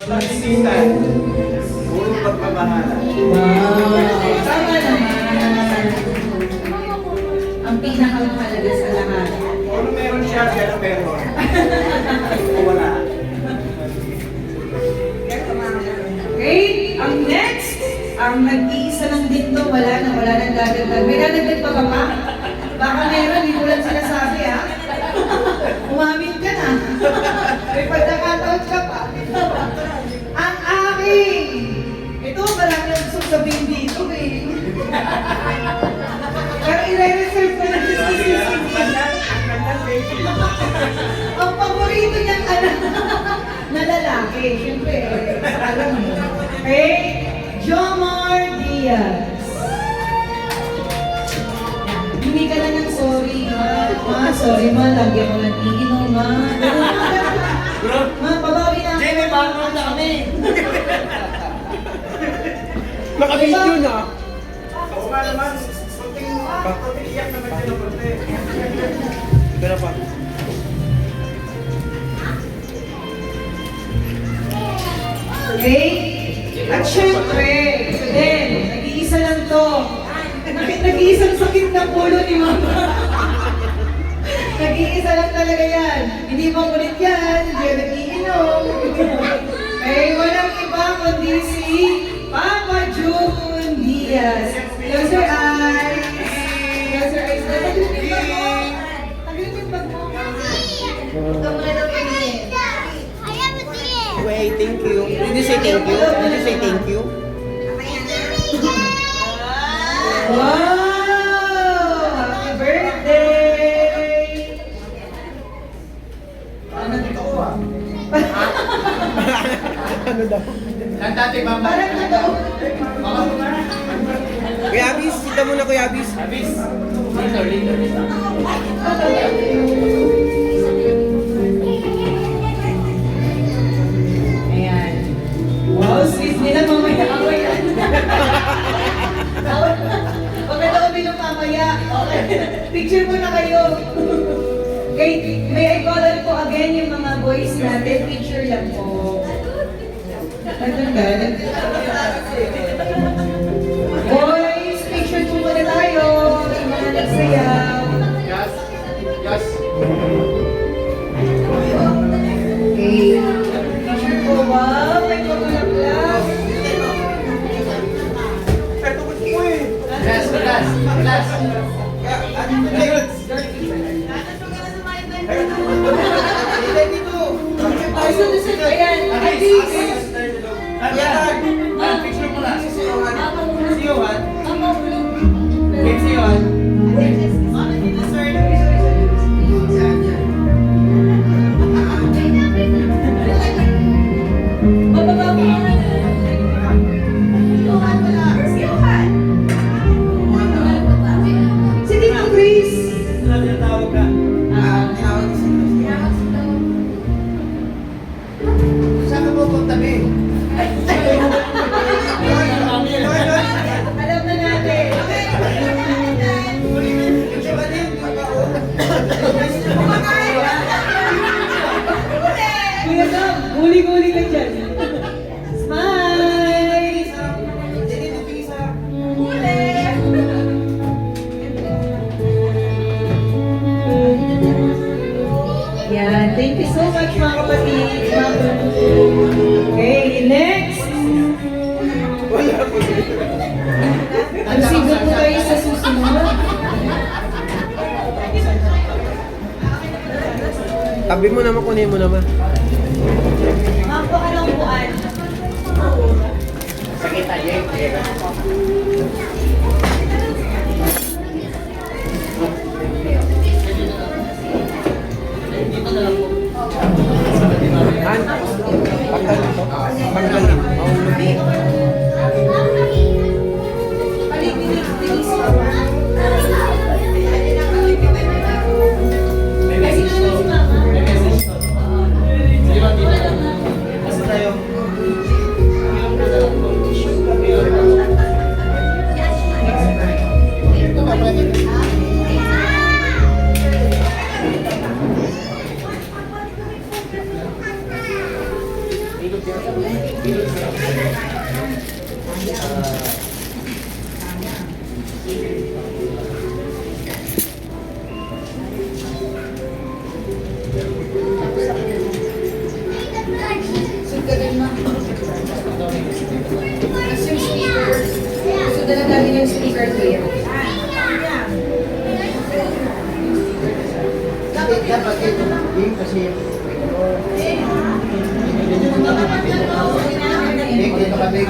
Pagsisingan. Puro pagmamahala. Wow! Tama naman. Ang pinakamahalaga sa lahat. Kung meron siya, pero meron. Kung wala. Okay, ang next, ang nag-iisa lang dito, wala nang dadagdag. May dadagdag pa ba pa? Baka meron, hindi ko lang sinasabi ha. Umamin ka na. May pagkakataon ka pa. Ang aking! Ito, marami ang gusto sabihin dito eh. Pero i-reserve ko na sa ang paborito niyang anak na lalaki. Siyempre, alam mo. Okay? Jomar Diaz. Hindi ka na ng sorry, ma. Sorry, ma. Lagyan mo ng iinom, ma. Ma, babawi na ako. Jenny, background na kami. Naka-video na. Oo nga naman. Kunting iyak naman siya ng konti. Ito na pa. Okay? At syempre, ito din, nag-iisa lang to. Nag-iisang sakit ng ulo ni Mama. Nag-iisa lang talaga yan. Hindi mo kulit yan, hindi yan nag-iinom. Eh, walang iba kundi si Papa June Diaz. Close your eyes. Close your eyes. Tagilin yung bag mo. Tagilin yung bag mo. Ito muna daw pinili. Wait, thank you. Did you say thank you? Did you say thank you? Wow! Happy birthday! Ano dito ko ah? Ano daw? Nandati ba? Parang totoo. Kuya Abis, sita muna Kuya Abis. Abis. Later. Ayan. Wow, sweet nila mamaya ako yan. Huwag na daw uminom mamaya. Okay. Picture muna kayo. Okay, may I call out po again yung mga boys natin. Picture lang po. Nandun ba? Boys, picture po muna tayo. Yung mga nagsayaw. Yes. Yes. Okay. Picture po, wow. May pagulak-lak. Ito ko eh. Last. Ayan, Abis. Picture mo na. Si Johan. Si Johan. Bababa mo. Si Tito Chris. Tawag ka. Saan ka pupunta, Be? Alam na natin. Kuya Dam, guli-guli ka dyan. Smile! Yan, thank you so much mga kapatid. Okay, next. Proceed po kayo sa susunod. Tabi mo naman, kunin mo naman. Mako ka ng upuan. Sakit tayo. Han, panggalin to. Panggalin. Maulog. Paligid-ligid. May message to. May message to. Sige ba, Tita? Basta tayo. Ilang na lang to. Ito ba? Sugdagan mo. Tapos yung speaker. Sugdagan natin yung speaker ko yan. Dapat ito yung kasi dito kami